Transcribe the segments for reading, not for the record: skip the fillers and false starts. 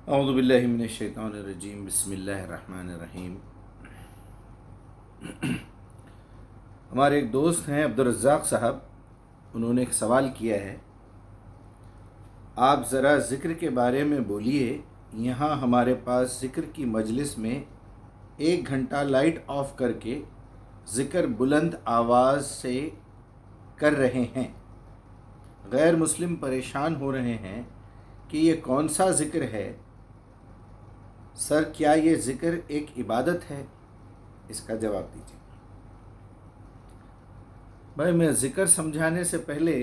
اعوذ باللہ من الشیطان الرجیم، بسم اللہ الرحمن الرحیم۔ ہمارے ایک دوست ہیں عبدالرزاق صاحب، انہوں نے ایک سوال کیا ہے، آپ ذرا ذکر کے بارے میں بولیے۔ یہاں ہمارے پاس ذکر کی مجلس میں 1 گھنٹہ لائٹ آف کر کے ذکر بلند آواز سے کر رہے ہیں، غیر مسلم پریشان ہو رہے ہیں کہ یہ کون سا ذکر ہے سر، کیا یہ ذکر ایک عبادت ہے؟ اس کا جواب دیجیے۔ بھائی، میں ذکر سمجھانے سے پہلے،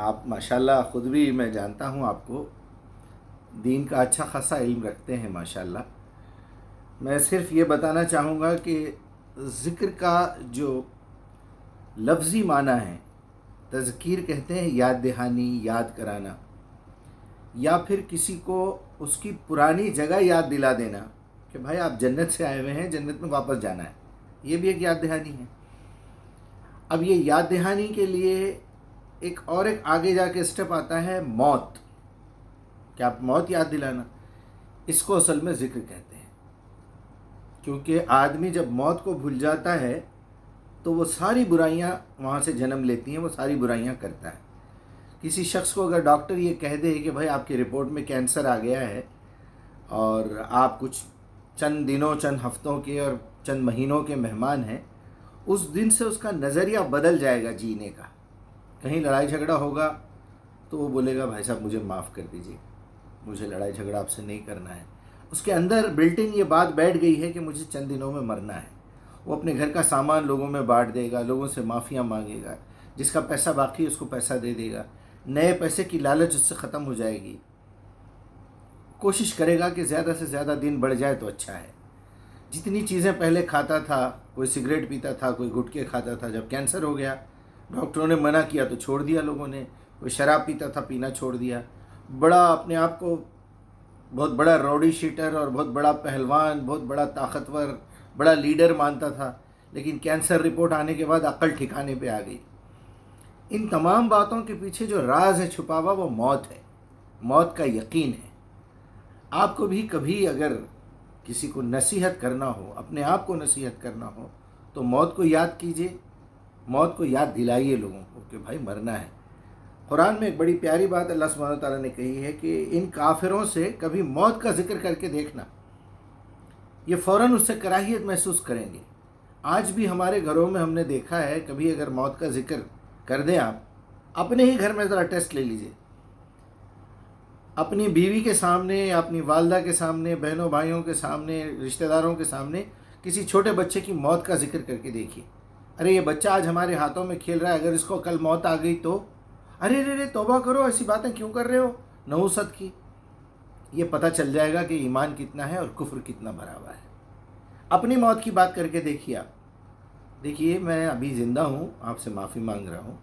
آپ ماشاءاللہ خود بھی میں جانتا ہوں آپ کو دین کا اچھا خاصا علم رکھتے ہیں ماشاءاللہ۔ میں صرف یہ بتانا چاہوں گا کہ ذکر کا جو لفظی معنی ہے، تذکیر کہتے ہیں یاد دہانی، یاد کرانا، یا پھر کسی کو اس کی پرانی جگہ یاد دلا دینا کہ بھائی آپ جنت سے آئے ہوئے ہیں، جنت میں واپس جانا ہے، یہ بھی ایک یاد دہانی ہے۔ اب یہ یاد دہانی کے لیے ایک آگے جا کے اسٹیپ آتا ہے موت، کہ آپ موت یاد دلانا، اس کو اصل میں ذکر کہتے ہیں۔ کیونکہ آدمی جب موت کو بھول جاتا ہے تو وہ ساری برائیاں وہاں سے جنم لیتی ہیں، وہ ساری برائیاں کرتا ہے۔ کسی شخص کو اگر ڈاکٹر یہ کہہ دے کہ بھائی آپ کی رپورٹ میں کینسر آ گیا ہے اور آپ کچھ چند دنوں، چند ہفتوں کے اور چند مہینوں کے مہمان ہیں، اس دن سے اس کا نظریہ بدل جائے گا جینے کا۔ کہیں لڑائی جھگڑا ہوگا تو وہ بولے گا بھائی صاحب مجھے معاف کر دیجیے، مجھے لڑائی جھگڑا آپ سے نہیں کرنا ہے۔ اس کے اندر بلٹ ان یہ بات بیٹھ گئی ہے کہ مجھے چند دنوں میں مرنا ہے۔ وہ اپنے گھر کا سامان لوگوں میں بانٹ دے گا، لوگوں سے معافیاں مانگے گا، جس کا پیسہ باقی ہے اس کو پیسہ دے دے گا، نئے پیسے کی لالچ اس سے ختم ہو جائے گی، کوشش کرے گا کہ زیادہ سے زیادہ دن بڑھ جائے تو اچھا ہے۔ جتنی چیزیں پہلے کھاتا تھا، کوئی سگریٹ پیتا تھا، کوئی گٹکے کھاتا تھا، جب کینسر ہو گیا ڈاکٹروں نے منع کیا تو چھوڑ دیا لوگوں نے۔ کوئی شراب پیتا تھا، پینا چھوڑ دیا۔ بڑا اپنے آپ کو بہت بڑا راؤڈی شیٹر اور بہت بڑا پہلوان، بہت بڑا طاقتور، بڑا لیڈر مانتا تھا، لیکن کینسر رپورٹ آنے کے بعد عقل ٹھکانے پہ آ گئی۔ ان تمام باتوں کے پیچھے جو راز ہے چھپا ہوا، وہ موت ہے، موت کا یقین ہے۔ آپ کو بھی کبھی اگر کسی کو نصیحت کرنا ہو، اپنے آپ کو نصیحت کرنا ہو، تو موت کو یاد کیجئے، موت کو یاد دلائیے لوگوں کو کہ بھائی مرنا ہے۔ قرآن میں ایک بڑی پیاری بات اللہ سبحانہ و تعالیٰ نے کہی ہے کہ ان کافروں سے کبھی موت کا ذکر کر کے دیکھنا، یہ فوراً اس سے کراہیت محسوس کریں گے۔ آج بھی ہمارے گھروں میں ہم نے دیکھا ہے، کبھی اگر موت کا ذکر کر دیں، آپ اپنے ہی گھر میں ذرا ٹیسٹ لے لیجئے، اپنی بیوی کے سامنے یا اپنی والدہ کے سامنے، بہنوں بھائیوں کے سامنے، رشتہ داروں کے سامنے کسی چھوٹے بچے کی موت کا ذکر کر کے دیکھیے۔ ارے یہ بچہ آج ہمارے ہاتھوں میں کھیل رہا ہے، اگر اس کو کل موت آ گئی تو ارے رے توبہ کرو، ایسی باتیں کیوں کر رہے ہو، نحوست کی۔ یہ پتہ چل جائے گا کہ ایمان کتنا ہے اور کفر کتنا بھرا ہوا ہے۔ اپنی موت کی بات کر کے دیکھیے آپ، دیکھیے میں ابھی زندہ ہوں، آپ سے معافی مانگ رہا ہوں،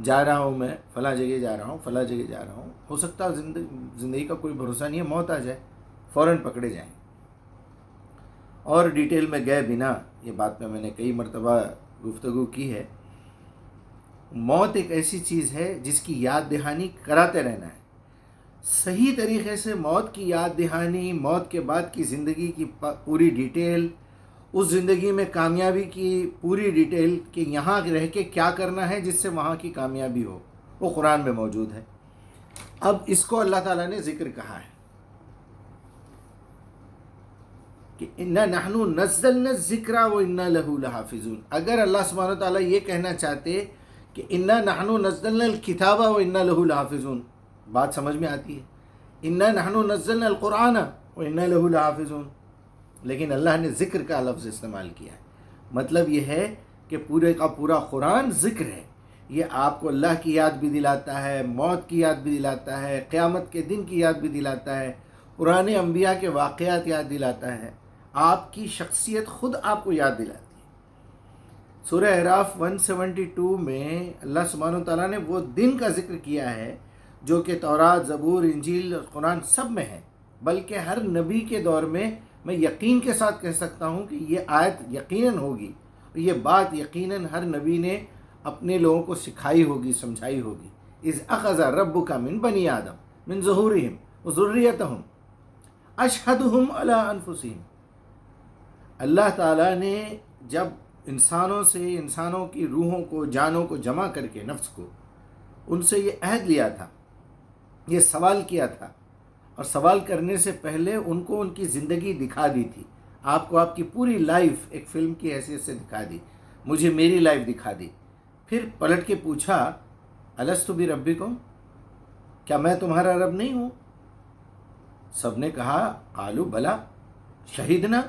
جا رہا ہوں، میں فلاں جگہ جا رہا ہوں، فلاں جگہ جا رہا ہوں، ہو سکتا ہے زندگی کا کوئی بھروسہ نہیں ہے، موت آ جائے، فوراً پکڑے جائیں۔ اور ڈیٹیل میں گئے بنا، یہ بات میں نے کئی مرتبہ گفتگو کی ہے، موت ایک ایسی چیز ہے جس کی یاد دہانی کراتے رہنا ہے۔ صحیح طریقے سے موت کی یاد دہانی، موت کے بعد کی زندگی کی پوری ڈیٹیل، اس زندگی میں کامیابی کی پوری ڈیٹیل کہ یہاں رہ کے کیا کرنا ہے جس سے وہاں کی کامیابی ہو، وہ قرآن میں موجود ہے۔ اب اس کو اللہ تعالیٰ نے ذکر کہا ہے کہ اِنَّا نَحْنُ نَزَّلْنَا الذِّكْرَ وَإِنَّا لَهُ لَحَافِظُونَ۔ اگر اللہ سبحانہ وتعالیٰ یہ کہنا چاہتے کہ اِنَّا نَحْنُ نَزَّلْنَا الْكِتَابَ وَإِنَّا لَهُ لَحَافِظُونَ، بات سمجھ میں آتی ہے۔ اِنَّا نَحْنُ نَزَّلْنَا الْقُرْآنَ وَإِنَّا لَهُ لَحَافِظُونَ، لیکن اللہ نے ذکر کا لفظ استعمال کیا ہے۔ مطلب یہ ہے کہ پورے کا پورا قرآن ذکر ہے، یہ آپ کو اللہ کی یاد بھی دلاتا ہے، موت کی یاد بھی دلاتا ہے، قیامت کے دن کی یاد بھی دلاتا ہے، پرانے انبیاء کے واقعات یاد دلاتا ہے، آپ کی شخصیت خود آپ کو یاد دلاتی ہے۔ سورہ اعراف 172 میں اللہ سبحانہ وتعالیٰ نے وہ دن کا ذکر کیا ہے جو کہ تورات، زبور، انجیل اور قرآن سب میں ہے، بلکہ ہر نبی کے دور میں میں یقین کے ساتھ کہہ سکتا ہوں کہ یہ آیت یقیناً ہوگی، اور یہ بات یقیناً ہر نبی نے اپنے لوگوں کو سکھائی ہوگی، سمجھائی ہوگی۔ اِذْ أَخَذَ رَبُّكَ مِن بَنِي آدَمَ مِن ظُهُورِهِمْ ذریتہم اشہدہم علی انفسہم۔ اللہ تعالیٰ نے جب انسانوں کی روحوں کو، جانوں کو جمع کر کے، نفس کو، ان سے یہ عہد لیا تھا، یہ سوال کیا تھا، اور سوال کرنے سے پہلے ان کو ان کی زندگی دکھا دی تھی۔ آپ کو آپ کی پوری لائف ایک فلم کی حیثیت سے دکھا دی، مجھے میری لائف دکھا دی۔ پھر پلٹ کے پوچھا الستُ بربکم، کیا میں تمہارا رب نہیں ہوں؟ سب نے کہا قالوا بلا شہدنا،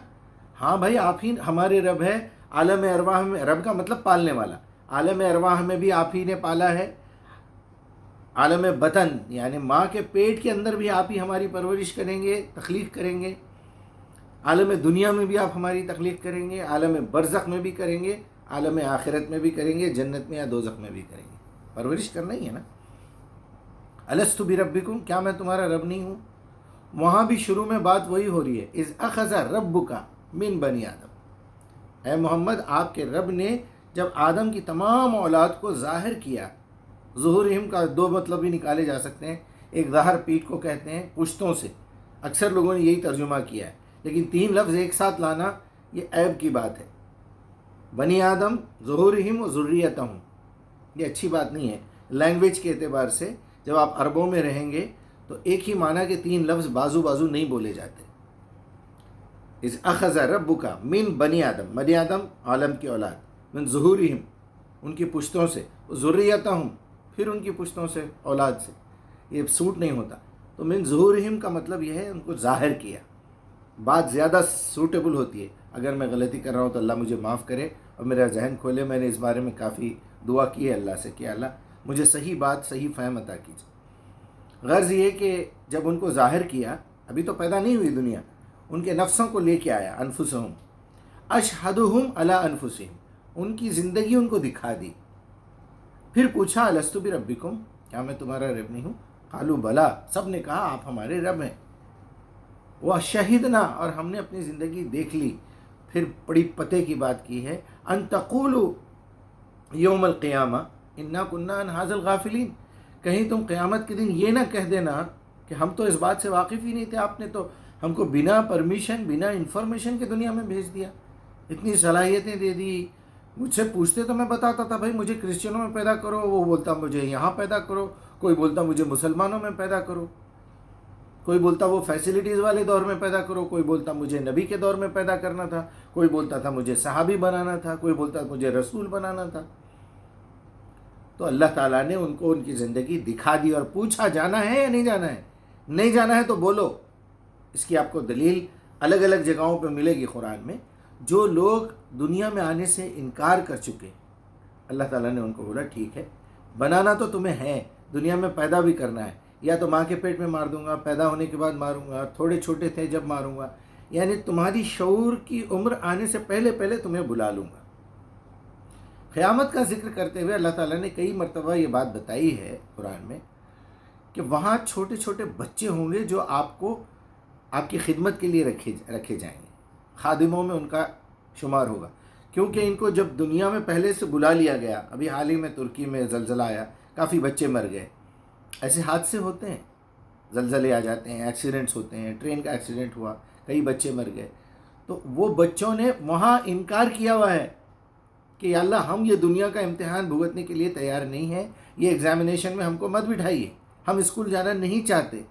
ہاں بھائی آپ ہی ہمارے رب ہے۔ عالم ارواح میں، رب کا مطلب پالنے والا، عالم ارواح میں بھی آپ ہی نے پالا ہے، عالم بطن یعنی ماں کے پیٹ کے اندر بھی آپ ہی ہماری پرورش کریں گے، تخلیق کریں گے، عالم دنیا میں بھی آپ ہماری تخلیق کریں گے، عالم برزخ میں بھی کریں گے، عالم آخرت میں بھی کریں گے، جنت میں یا دوزخ میں بھی کریں گے، پرورش کرنا ہی ہے نا۔ الستُ بربکم، کیا میں تمہارا رب نہیں ہوں؟ وہاں بھی شروع میں بات وہی ہو رہی ہے، اذ اخذ ربک من بنی آدم۔ اے محمد، آپ کے رب نے جب آدم کی تمام اولاد کو ظاہر کیا، ظہورہم کا دو مطلب بھی نکالے جا سکتے ہیں، ایک ظاہر پیٹھ کو کہتے ہیں، پشتوں سے، اکثر لوگوں نے یہی ترجمہ کیا ہے، لیکن تین لفظ ایک ساتھ لانا یہ عیب کی بات ہے۔ بنی آدم، ظہورہم و ذریتہم، یہ اچھی بات نہیں ہے لینگویج کے اعتبار سے۔ جب آپ عربوں میں رہیں گے تو ایک ہی معنی کے تین لفظ بازو بازو نہیں بولے جاتے۔ اذ اخذ ربک من بنی آدم، بنی آدم عالم کی اولاد، من ظہورہم ان کی پشتوں سے، ذریتہم پھر ان کی پشتوں سے، اولاد سے، یہ سوٹ نہیں ہوتا۔ تو من ظہورہم کا مطلب یہ ہے ان کو ظاہر کیا، بات زیادہ سوٹیبل ہوتی ہے۔ اگر میں غلطی کر رہا ہوں تو اللہ مجھے معاف کرے اور میرا ذہن کھولے۔ میں نے اس بارے میں کافی دعا کی ہے اللہ سے کہ اللہ مجھے صحیح بات، صحیح فہم عطا کیجیے۔ غرض یہ کہ جب ان کو ظاہر کیا، ابھی تو پیدا نہیں ہوئی دنیا، ان کے نفسوں کو لے کے آیا، انفسہم اشہدہم علی انفسہم، ان کی زندگی ان کو دکھا دی۔ پھر پوچھا الستُ بربکم، کیا میں تمہارا رب نہیں ہوں؟ قالوا بلا، سب نے کہا آپ ہمارے رب ہیں۔ وشہدنا، اور ہم نے اپنی زندگی دیکھ لی۔ پھر بڑی پتے کی بات کی ہے، ان تقولوا یوم القیامہ انا کنا عن ھذا الغافلین، کہیں تم قیامت کے دن یہ نہ کہہ دینا کہ ہم تو اس بات سے واقف ہی نہیں تھے، آپ نے تو ہم کو بنا پرمیشن، بنا انفارمیشن کے دنیا میں بھیج دیا، اتنی صلاحیتیں دے دی۔ مجھ سے پوچھتے تو میں بتاتا تھا بھائی مجھے کرسچنوں میں پیدا کرو، وہ بولتا مجھے یہاں پیدا کرو، کوئی بولتا مجھے مسلمانوں میں پیدا کرو، کوئی بولتا وہ فیسلٹیز والے دور میں پیدا کرو، کوئی بولتا مجھے نبی کے دور میں پیدا کرنا تھا، کوئی بولتا تھا مجھے صحابی بنانا تھا، کوئی بولتا مجھے رسول بنانا تھا۔ تو اللہ تعالیٰ نے ان کو ان کی زندگی دکھا دی اور پوچھا جانا ہے یا نہیں جانا ہے؟ نہیں جانا ہے تو بولو۔ اس کی آپ کو دلیل الگ الگ جگہوں پہ ملے گی قرآن میں۔ جو لوگ دنیا میں آنے سے انکار کر چکے، اللہ تعالیٰ نے ان کو بولا ٹھیک ہے، بنانا تو تمہیں ہے، دنیا میں پیدا بھی کرنا ہے، یا تو ماں کے پیٹ میں مار دوں گا، پیدا ہونے کے بعد ماروں گا، تھوڑے چھوٹے تھے جب ماروں گا، یعنی تمہاری شعور کی عمر آنے سے پہلے پہلے تمہیں بلا لوں گا۔ قیامت کا ذکر کرتے ہوئے اللہ تعالیٰ نے کئی مرتبہ یہ بات بتائی ہے قرآن میں کہ وہاں چھوٹے چھوٹے بچے ہوں گے جو آپ کو، آپ کی خدمت کے لیے رکھے جائیں گے، خادموں میں ان کا شمار ہوگا، کیونکہ ان کو جب دنیا میں پہلے سے بلا لیا گیا۔ ابھی حال ہی میں ترکی میں زلزلہ آیا، کافی بچے مر گئے، ایسے حادثے ہوتے ہیں، زلزلے آ جاتے ہیں، ایکسیڈنٹس ہوتے ہیں، ٹرین کا ایکسیڈنٹ ہوا، کئی بچے مر گئے۔ تو وہ بچوں نے وہاں انکار کیا ہوا ہے کہ یا اللہ ہم یہ دنیا کا امتحان بھگتنے کے لیے تیار نہیں ہیں، یہ ایگزامینیشن میں ہم کو مت بٹھائیے، ہم اسکول جانا نہیں چاہتے،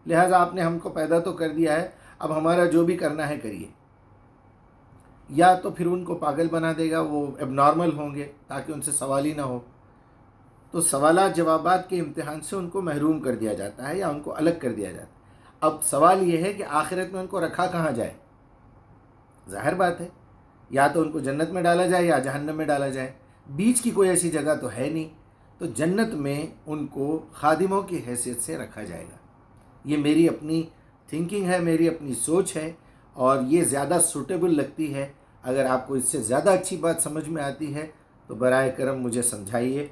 لہٰذا آپ نے ہم کو پیدا تو کر دیا ہے، اب ہمارا جو بھی کرنا ہے کریے۔ یا تو پھر ان کو پاگل بنا دے گا، وہ اب نارمل ہوں گے تاکہ ان سے سوال ہی نہ ہو۔ تو سوالات جوابات کے امتحان سے ان کو محروم کر دیا جاتا ہے یا ان کو الگ کر دیا جاتا ہے۔ اب سوال یہ ہے کہ آخرت میں ان کو رکھا کہاں جائے؟ ظاہر بات ہے، یا تو ان کو جنت میں ڈالا جائے یا جہنم میں ڈالا جائے، بیچ کی کوئی ایسی جگہ تو ہے نہیں۔ تو جنت میں ان کو خادموں کی حیثیت سے رکھا جائے گا۔ یہ میری اپنی تھنکنگ ہے، میری اپنی سوچ ہے، اور یہ زیادہ سوٹیبل لگتی ہے۔ اگر آپ کو اس سے زیادہ اچھی بات سمجھ میں آتی ہے تو برائے کرم مجھے سمجھائیے،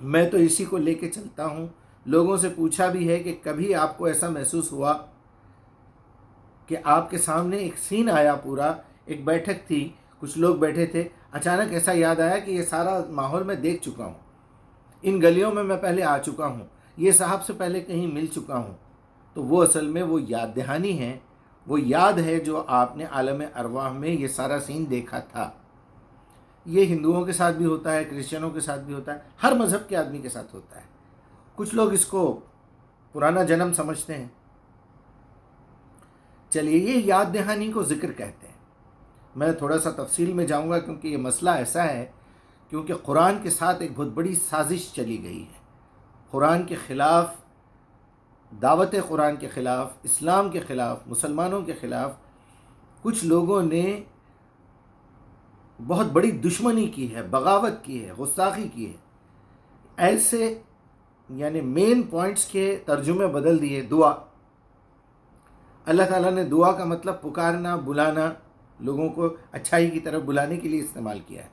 میں تو اسی کو لے کے چلتا ہوں۔ لوگوں سے پوچھا بھی ہے کہ کبھی آپ کو ایسا محسوس ہوا کہ آپ کے سامنے ایک سین آیا، پورا ایک بیٹھک تھی، کچھ لوگ بیٹھے تھے، اچانک ایسا یاد آیا کہ یہ سارا ماحول میں دیکھ چکا ہوں، ان گلیوں میں میں پہلے آ چکا ہوں، یہ صاحب سے پہلے کہیں مل چکا ہوں، تو وہ اصل میں وہ یاد دہانی ہے، وہ یاد ہے جو آپ نے عالم ارواح میں یہ سارا سین دیکھا تھا۔ یہ ہندوؤں کے ساتھ بھی ہوتا ہے، کرسچنوں کے ساتھ بھی ہوتا ہے، ہر مذہب کے آدمی کے ساتھ ہوتا ہے۔ کچھ لوگ اس کو پرانا جنم سمجھتے ہیں۔ چلیے، یہ یاد دہانی کو ذکر کہتے ہیں۔ میں تھوڑا سا تفصیل میں جاؤں گا کیونکہ یہ مسئلہ ایسا ہے، کیونکہ قرآن کے ساتھ ایک بہت بڑی سازش چلی گئی ہے۔ قرآن کے خلاف، دعوت قرآن کے خلاف، اسلام کے خلاف، مسلمانوں کے خلاف کچھ لوگوں نے بہت بڑی دشمنی کی ہے، بغاوت کی ہے، گستاخی کی ہے۔ ایسے یعنی مین پوائنٹس کے ترجمے بدل دیے۔ دعا، اللہ تعالیٰ نے دعا کا مطلب پکارنا، بلانا، لوگوں کو اچھائی کی طرف بلانے کے لیے استعمال کیا ہے۔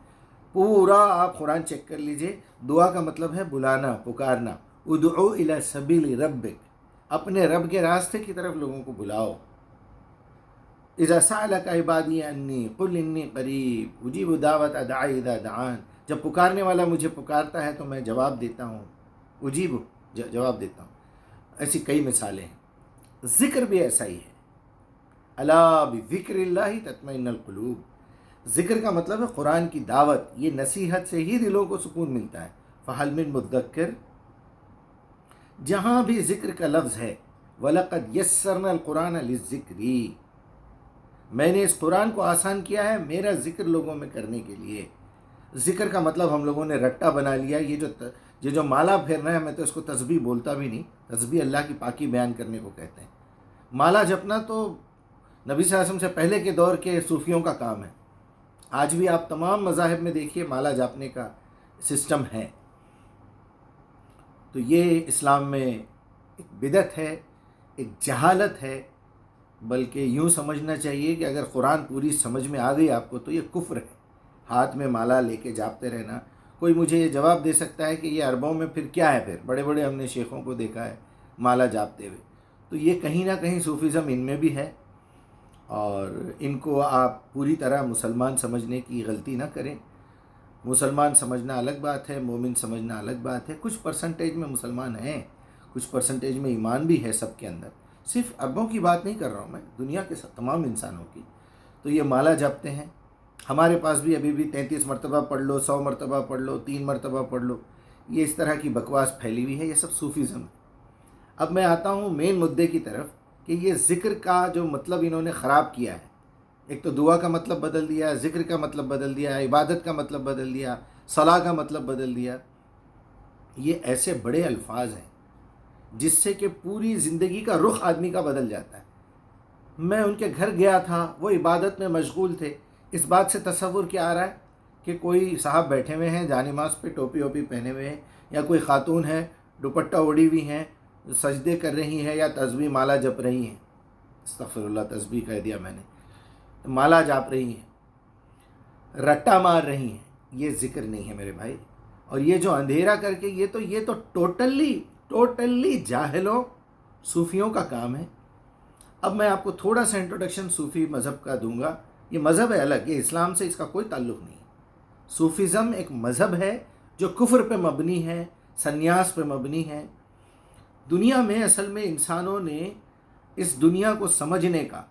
پورا آپ قرآن چیک کر لیجئے، دعا کا مطلب ہے بلانا، پکارنا۔ ادعو الی سبیل ربک، اپنے رب کے راستے کی طرف لوگوں کو بلاؤ۔ اذا سألک عبادی انی قل انی قریب اجیب دعوت الداعی اذا دعان، جب پکارنے والا مجھے پکارتا ہے تو میں جواب دیتا ہوں، اجیب، جواب دیتا ہوں۔ ایسی کئی مثالیں ہیں۔ ذکر بھی ایسا ہی ہے، الا بذکر اللہ تطمئن القلوب۔ ذکر کا مطلب ہے قرآن کی دعوت، یہ نصیحت سے ہی دلوں کو سکون ملتا ہے۔ فہل من مدکر، جہاں بھی ذکر کا لفظ ہے، وَلَقَدْ يَسَّرْنَا الْقُرْآنَ لِلذِّكْرِ، میں نے اس قرآن کو آسان کیا ہے میرا ذکر لوگوں میں کرنے کے لیے۔ ذکر کا مطلب ہم لوگوں نے رٹا بنا لیا، یہ جو مالا پھیرنا ہے، میں تو اس کو تسبیح بولتا بھی نہیں، تسبیح اللہ کی پاکی بیان کرنے کو کہتے ہیں۔ مالا جپنا تو نبی صلی اللہ علیہ وسلم سے پہلے کے دور کے صوفیوں کا کام ہے۔ آج بھی آپ تمام مذاہب میں دیکھیے مالا جاپنے کا سسٹم ہے۔ تو یہ اسلام میں ایک بدعت ہے، ایک جہالت ہے، بلکہ یوں سمجھنا چاہیے کہ اگر قرآن پوری سمجھ میں آ گئی آپ کو تو یہ کفر ہے، ہاتھ میں مالا لے کے جاپتے رہنا۔ کوئی مجھے یہ جواب دے سکتا ہے کہ یہ عربوں میں پھر کیا ہے؟ پھر بڑے بڑے ہم نے شیخوں کو دیکھا ہے مالا جاپتے ہوئے، تو یہ کہیں نہ کہیں صوفیزم ان میں بھی ہے، اور ان کو آپ پوری طرح مسلمان سمجھنے کی غلطی نہ کریں۔ مسلمان سمجھنا الگ بات ہے، مومن سمجھنا الگ بات ہے۔ کچھ پرسنٹیج میں مسلمان ہیں، کچھ پرسنٹیج میں ایمان بھی ہے سب کے اندر، صرف عربوں کی بات نہیں کر رہا ہوں میں، دنیا کے تمام انسانوں کی۔ تو یہ مالا جپتے ہیں، ہمارے پاس بھی ابھی بھی 33 مرتبہ پڑھ لو، 100 مرتبہ پڑھ لو، 3 مرتبہ پڑھ لو، یہ اس طرح کی بکواس پھیلی ہوئی ہے، یہ سب صوفیزم ہے۔ اب میں آتا ہوں مین مدعے کی طرف کہ یہ ذکر کا جو مطلب انہوں نے خراب کیا ہے، ایک تو دعا کا مطلب بدل دیا، ذکر کا مطلب بدل دیا، عبادت کا مطلب بدل دیا، صلاح کا مطلب بدل دیا۔ یہ ایسے بڑے الفاظ ہیں جس سے کہ پوری زندگی کا رخ آدمی کا بدل جاتا ہے۔ میں ان کے گھر گیا تھا، وہ عبادت میں مشغول تھے، اس بات سے تصور کیا آ رہا ہے کہ کوئی صاحب بیٹھے ہوئے ہیں جانماز پہ، ٹوپی ووپی پہنے ہوئے ہیں، یا کوئی خاتون ہے دوپٹہ اوڑھی ہوئی ہیں، سجدے کر رہی ہیں یا تسبیح مالا جپ رہی ہیں، استغفر اللہ، تسبیح کہہ دیا میں نے، مالا جاپ رہی ہیں، رٹا مار رہی ہیں۔ یہ ذکر نہیں ہے میرے بھائی۔ اور یہ جو اندھیرا کر کے یہ تو ٹوٹلی جاہلوں صوفیوں کا کام ہے۔ اب میں آپ کو تھوڑا سا انٹروڈکشن صوفی مذہب کا دوں گا۔ یہ مذہب ہے الگ، یہ اسلام سے اس کا کوئی تعلق نہیں ہے۔ صوفیزم ایک مذہب ہے جو کفر پہ مبنی ہے، سنیاس پہ مبنی ہے۔ دنیا میں اصل میں انسانوں نے اس دنیا کو سمجھنے کا،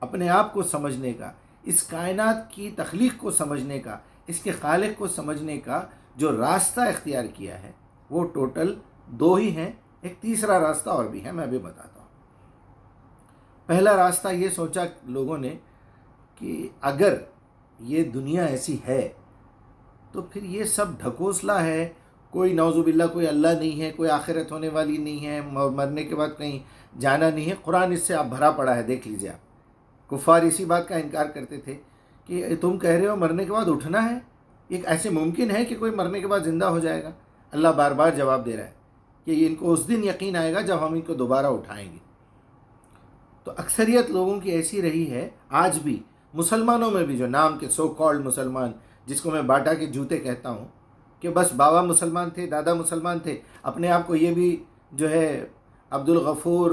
اپنے آپ کو سمجھنے کا، اس کائنات کی تخلیق کو سمجھنے کا، اس کے خالق کو سمجھنے کا جو راستہ اختیار کیا ہے وہ ٹوٹل 2 ہی ہیں، ایک تیسرا راستہ اور بھی ہے، میں ابھی بتاتا ہوں۔ پہلا راستہ یہ سوچا لوگوں نے کہ اگر یہ دنیا ایسی ہے تو پھر یہ سب ڈھکوسلا ہے، کوئی نعوذ باللہ کوئی اللہ نہیں ہے، کوئی آخرت ہونے والی نہیں ہے، مرنے کے بعد کہیں جانا نہیں ہے۔ قرآن اس سے آپ بھرا پڑا ہے، دیکھ لیجئے آپ۔ کفار اسی بات کا انکار کرتے تھے کہ تم کہہ رہے ہو مرنے کے بعد اٹھنا ہے، ایک ایسے ممکن ہے کہ کوئی مرنے کے بعد زندہ ہو جائے گا؟ اللہ بار بار جواب دے رہا ہے کہ ان کو اس دن یقین آئے گا جب ہم ان کو دوبارہ اٹھائیں گے۔ تو اکثریت لوگوں کی ایسی رہی ہے، آج بھی مسلمانوں میں بھی جو نام کے سو کالڈ مسلمان، جس کو میں باٹا کے جوتے کہتا ہوں، کہ بس بابا مسلمان تھے، دادا مسلمان تھے، اپنے آپ کو یہ بھی جو ہے عبد الغفور،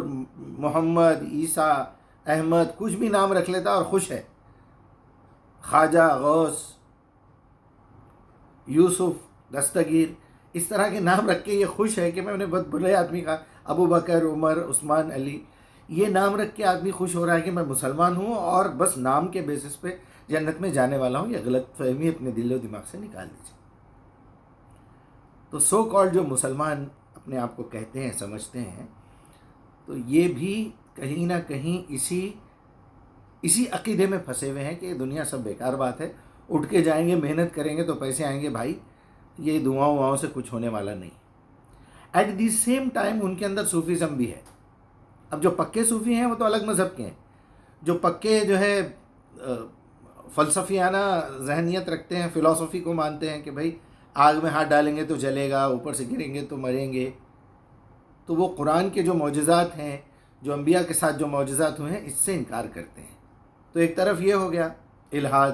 محمد، عیسیٰ، احمد، کچھ بھی نام رکھ لیتا اور خوش ہے، خواجہ، غوث، یوسف، دستگیر، اس طرح کے نام رکھ کے یہ خوش ہے کہ میں انہیں بہت بڑے آدمی کا، ابو بکر، عمر، عثمان، علی۔ یہ نام رکھ کے آدمی خوش ہو رہا ہے کہ میں مسلمان ہوں اور بس نام کے بیسس پہ جنت میں جانے والا ہوں. یہ غلط فہمی اپنے دل و دماغ سے نکال دیجیے. تو سو کال جو مسلمان اپنے آپ کو کہتے ہیں سمجھتے ہیں تو یہ بھی کہیں نہ کہیں اسی عقیدے میں پھنسے ہوئے ہیں کہ یہ دنیا سب بیکار بات ہے, اٹھ کے جائیں گے محنت کریں گے تو پیسے آئیں گے. بھائی یہ دعاؤں سے کچھ ہونے والا نہیں. ایٹ دی سیم ٹائم ان کے اندر صوفیزم بھی ہے. اب جو پکے صوفی ہیں وہ تو الگ مذہب کے ہیں. جو پکے جو ہے فلسفیانہ ذہنیت رکھتے ہیں, فلسفی کو مانتے ہیں کہ بھائی آگ میں ہاتھ ڈالیں گے تو جلے گا, اوپر سے گریں گے تو مریں گے, تو وہ قرآن کے جو معجزات ہیں, جو انبیاء کے ساتھ جو معجزات ہوئے ہیں, اس سے انکار کرتے ہیں. تو ایک طرف یہ ہو گیا الحاد,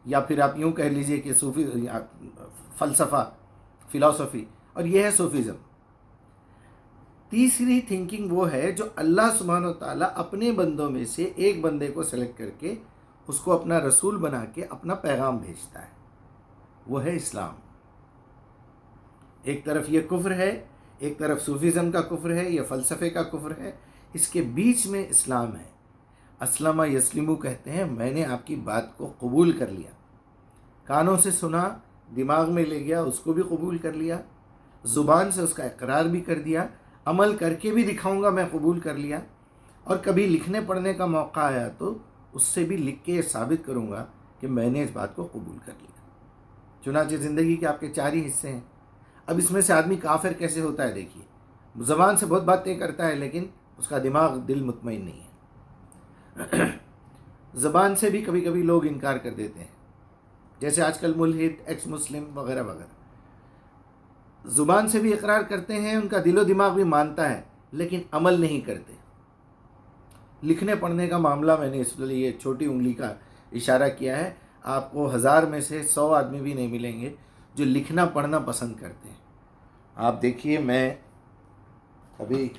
یا پھر آپ یوں کہہ لیجئے کہ صوفی فلسفہ فلسفی, اور یہ ہے صوفیزم. تیسری تھنکنگ وہ ہے جو اللہ سبحانہ و تعالیٰ اپنے بندوں میں سے ایک بندے کو سلیکٹ کر کے اس کو اپنا رسول بنا کے اپنا پیغام بھیجتا ہے, وہ ہے اسلام. ایک طرف یہ کفر ہے, ایک طرف صوفیزم کا کفر ہے, یہ فلسفے کا کفر ہے, اس کے بیچ میں اسلام ہے. اسلم یسلمو کہتے ہیں, میں نے آپ کی بات کو قبول کر لیا, کانوں سے سنا, دماغ میں لے گیا, اس کو بھی قبول کر لیا, زبان سے اس کا اقرار بھی کر دیا, عمل کر کے بھی دکھاؤں گا میں قبول کر لیا, اور کبھی لکھنے پڑھنے کا موقع آیا تو اس سے بھی لکھ کے ثابت کروں گا کہ میں نے اس بات کو قبول کر لیا. چنانچہ زندگی کے آپ کے 4 ہی حصے ہیں. اب اس میں سے آدمی کافر کیسے ہوتا ہے دیکھیے, زبان سے بہت باتیں کرتا ہے لیکن اس کا دماغ دل مطمئن نہیں ہے. زبان سے بھی کبھی کبھی لوگ انکار کر دیتے ہیں, جیسے آج کل ملحد, ایکس مسلم وغیرہ وغیرہ. زبان سے بھی اقرار کرتے ہیں, ان کا دل و دماغ بھی مانتا ہے, لیکن عمل نہیں کرتے. لکھنے پڑھنے کا معاملہ میں نے اس لیے یہ چھوٹی انگلی کا اشارہ کیا ہے. آپ کو 1000 میں سے 100 آدمی بھی نہیں ملیں گے جو لکھنا پڑھنا پسند کرتے ہیں. آپ دیکھیے, میں ابھی ایک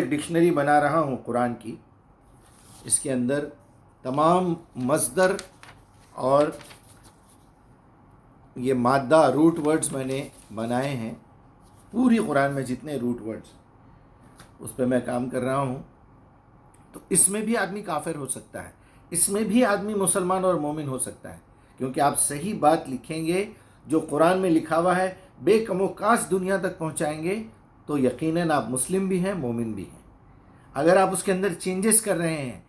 ڈکشنری بنا رہا ہوں قرآن کی. اس کے اندر تمام مصدر اور یہ مادہ روٹ ورڈز میں نے بنائے ہیں. پوری قرآن میں جتنے روٹ ورڈز, اس پہ میں کام کر رہا ہوں. تو اس میں بھی آدمی کافر ہو سکتا ہے, اس میں بھی آدمی مسلمان اور مومن ہو سکتا ہے, کیونکہ آپ صحیح بات لکھیں گے, جو قرآن میں لکھا ہوا ہے بے کم و کاس دنیا تک پہنچائیں گے تو یقیناً آپ مسلم بھی ہیں, مومن بھی ہیں. اگر آپ اس کے اندر چینجز کر رہے ہیں,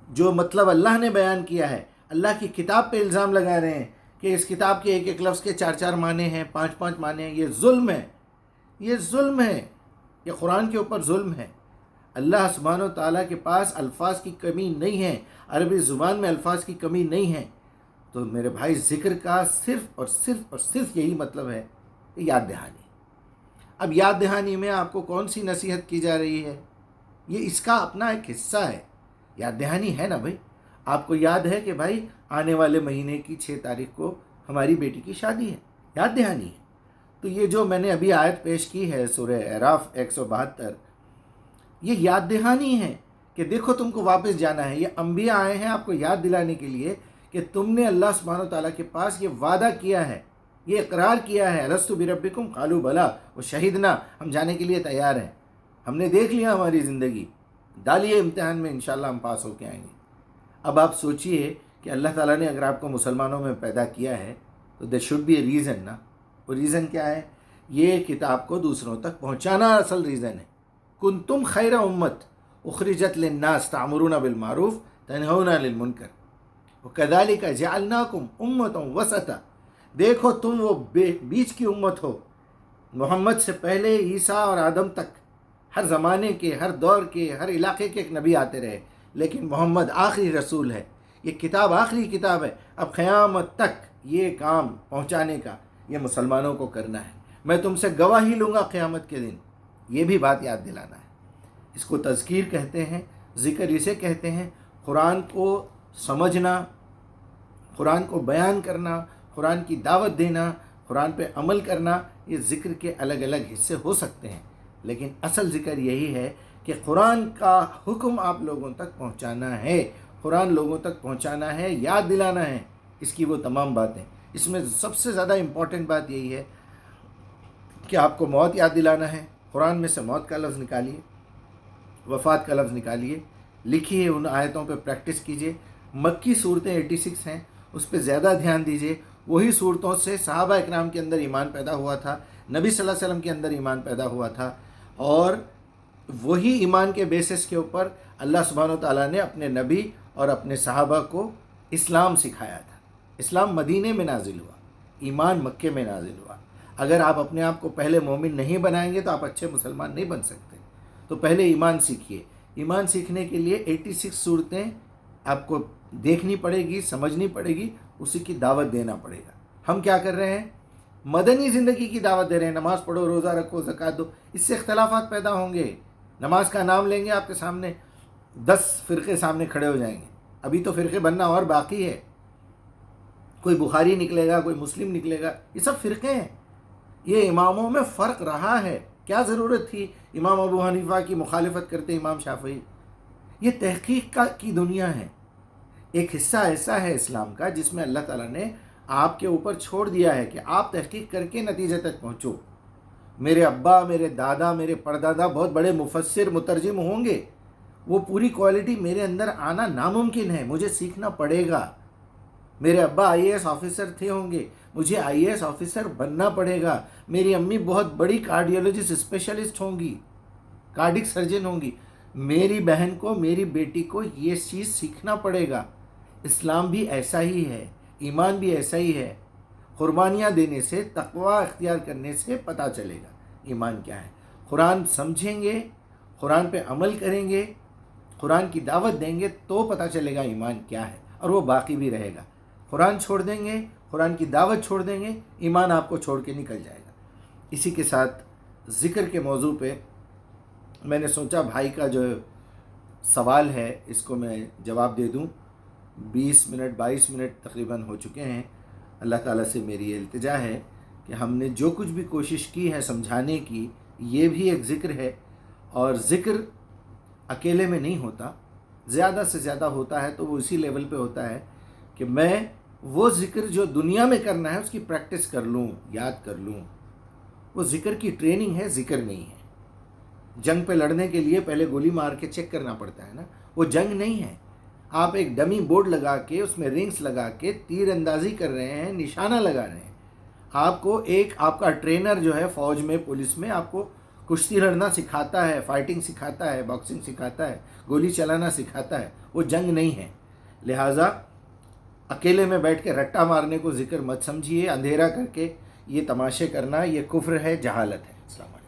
جو مطلب اللہ نے بیان کیا ہے, اللہ کی کتاب پہ الزام لگا رہے ہیں کہ اس کتاب کے ایک ایک لفظ کے 4 معنی ہیں, 5 معنی ہیں, یہ ظلم ہے, یہ ظلم ہے, یہ قرآن کے اوپر ظلم ہے. اللہ سبحانہ و تعالیٰ کے پاس الفاظ کی کمی نہیں ہے, عربی زبان میں الفاظ کی کمی نہیں ہے. تو میرے بھائی, ذکر کا صرف یہی مطلب ہے, یاد دہانی. اب یاد دہانی میں آپ کو کون سی نصیحت کی جا رہی ہے؟ یہ اس کا اپنا ایک حصہ ہے. یاد دہانی ہے نا بھائی. آپ کو یاد ہے کہ بھائی آنے والے مہینے کی 6 تاریخ کو ہماری بیٹی کی شادی ہے, یاد دہانی ہے. تو یہ جو میں نے ابھی آیت پیش کی ہے سورہ اعراف 172, یہ یاد دہانی ہے کہ دیکھو تم کو واپس جانا ہے. یہ انبیاء آئے ہیں آپ کو یاد دلانے کے لیے کہ تم نے اللہ سبحانہ تعالیٰ کے پاس یہ وعدہ کیا ہے, یہ اقرار کیا ہے, الستُ بربکم قالوا بلی وشہدنا, ہم جانے کے لیے تیار ہیں, ہم نے دیکھ لیا ہماری زندگی, ڈالیے امتحان میں, انشاءاللہ ہم پاس ہو کے آئیں گے. اب آپ سوچئے کہ اللہ تعالیٰ نے اگر آپ کو مسلمانوں میں پیدا کیا ہے تو there should be a reason نا. وہ ریزن کیا ہے؟ یہ کتاب کو دوسروں تک پہنچانا اصل ریزن ہے. کنتم خیر امت اخرجت للناس تعمرون بالمعروف تنہون عن المنکر وکذالک جعلناکم امۃ وسطا. دیکھو تم وہ بیچ کی امت ہو, محمد سے پہلے عیسیٰ اور آدم تک ہر زمانے کے, ہر دور کے, ہر علاقے کے ایک نبی آتے رہے, لیکن محمد آخری رسول ہے. یہ کتاب آخری کتاب ہے. اب قیامت تک یہ کام پہنچانے کا یہ مسلمانوں کو کرنا ہے. میں تم سے گواہی لوں گا قیامت کے دن. یہ بھی بات یاد دلانا ہے. اس کو تذکیر کہتے ہیں, ذکر اسے کہتے ہیں. قرآن کو سمجھنا, قرآن کو بیان کرنا, قرآن کی دعوت دینا, قرآن پہ عمل کرنا, یہ ذکر کے الگ الگ حصے ہو سکتے ہیں, لیکن اصل ذکر یہی ہے کہ قرآن کا حکم آپ لوگوں تک پہنچانا ہے, قرآن لوگوں تک پہنچانا ہے, یاد دلانا ہے اس کی وہ تمام باتیں. اس میں سب سے زیادہ امپورٹنٹ بات یہی ہے کہ آپ کو موت یاد دلانا ہے, قرآن میں سے موت کا لفظ نکالیے، وفات کا لفظ نکالیے، لکھیے، ان آیتوں پہ پریکٹس کیجیے۔ مکی صورتیں 86 ہیں، اس پہ زیادہ دھیان دیجیے۔ وہی صورتوں سے صحابہ اکرام کے اندر ایمان پیدا ہوا تھا، نبی صلی اللہ علیہ وسلم کے اندر ایمان پیدا ہوا تھا، اور وہی ایمان کے بیسس کے اوپر اللہ سبحانہ و تعالیٰ نے اپنے نبی اور اپنے صحابہ کو اسلام سکھایا تھا۔ اسلام مدینے میں نازل ہوا، ایمان مکے میں نازل ہوا۔ اگر آپ اپنے آپ کو پہلے مومن نہیں بنائیں گے تو آپ اچھے مسلمان نہیں بن سکتے۔ تو پہلے ایمان سیکھیے۔ ایمان سیکھنے کے لیے 86 صورتیں آپ کو دیکھنی پڑے گی، سمجھنی پڑے گی، اسی کی دعوت دینا پڑے گا۔ ہم کیا کر رہے ہیں؟ مدنی زندگی کی دعوت دے رہے ہیں، نماز پڑھو، روزہ رکھو، زکوٰۃ دو۔ اس سے اختلافات پیدا ہوں گے۔ نماز کا نام لیں گے، آپ کے سامنے 10 فرقے سامنے کھڑے ہو جائیں گے۔ ابھی تو فرقے بننا اور باقی ہے۔ کوئی بخاری نکلے گا، کوئی مسلم نکلے گا، یہ سب فرقے ہیں۔ یہ اماموں میں فرق رہا ہے، کیا ضرورت تھی امام ابو حنیفہ کی مخالفت کرتے امام شافعی؟ یہ تحقیق کی دنیا ہے۔ ایک حصہ ایسا ہے اسلام کا جس میں اللہ تعالیٰ نے آپ کے اوپر چھوڑ دیا ہے کہ آپ تحقیق کر کے نتیجے تک پہنچو۔ میرے ابا، میرے دادا، میرے پردادا بہت بڑے مفسر، مترجم ہوں گے، وہ پوری کوالٹی میرے اندر آنا ناممکن ہے، مجھے سیکھنا پڑے گا۔ میرے ابا IAS آفیسر تھے ہوں گے، مجھے IAS آفیسر بننا پڑے گا۔ میری امی بہت بڑی کارڈیولوجسٹ اسپیشلسٹ ہوں گی، کارڈک سرجن ہوں گی۔ میری بہن کو، میری بیٹی کو یہ چیز سیکھنا پڑے گا۔ اسلام بھی ایسا ہی ہے، ایمان بھی ایسا ہی ہے۔ قربانیاں دینے سے، تقوی اختیار کرنے سے پتہ چلے گا ایمان کیا ہے۔ قرآن سمجھیں گے، قرآن پہ عمل کریں گے، قرآن کی دعوت دیں گے تو پتہ چلے گا ایمان کیا ہے، اور وہ باقی بھی رہے گا۔ قرآن چھوڑ دیں گے، قرآن کی دعوت چھوڑ دیں گے، ایمان آپ کو چھوڑ کے نکل جائے گا۔ اسی کے ساتھ ذکر کے موضوع پہ میں نے سوچا بھائی کا جو سوال ہے اس کو میں جواب دے دوں۔ 20 منٹ 22 منٹ تقریباً ہو چکے ہیں۔ اللہ تعالیٰ سے میری یہ التجا ہے کہ ہم نے جو کچھ بھی کوشش کی ہے سمجھانے کی، یہ بھی ایک ذکر ہے، اور ذکر اکیلے میں نہیں ہوتا، زیادہ سے زیادہ ہوتا ہے تو وہ اسی لیول پہ ہوتا ہے کہ میں وہ ذکر جو دنیا میں کرنا ہے اس کی پریکٹس کر لوں، یاد کر لوں۔ وہ ذکر کی ٹریننگ ہے، ذکر نہیں ہے۔ جنگ پہ لڑنے کے لیے پہلے گولی مار کے چیک کرنا پڑتا ہے نا، وہ جنگ نہیں ہے۔ آپ ایک ڈمی بورڈ لگا کے اس میں رنگز لگا کے تیر اندازی کر رہے ہیں، نشانہ لگا رہے ہیں۔ آپ کو آپ کا ٹرینر جو ہے فوج میں، پولیس میں، آپ کو کشتی لڑنا سکھاتا ہے، فائٹنگ سکھاتا ہے، باکسنگ سکھاتا ہے، گولی چلانا سکھاتا ہے۔ وہ جنگ نہیں ہے۔ لہٰذا اکیلے میں بیٹھ کے رٹا مارنے کو ذکر مت سمجھیے، اندھیرا کر کے یہ تماشے کرنا یہ کفر ہے، جہالت ہے۔ السلام علیکم۔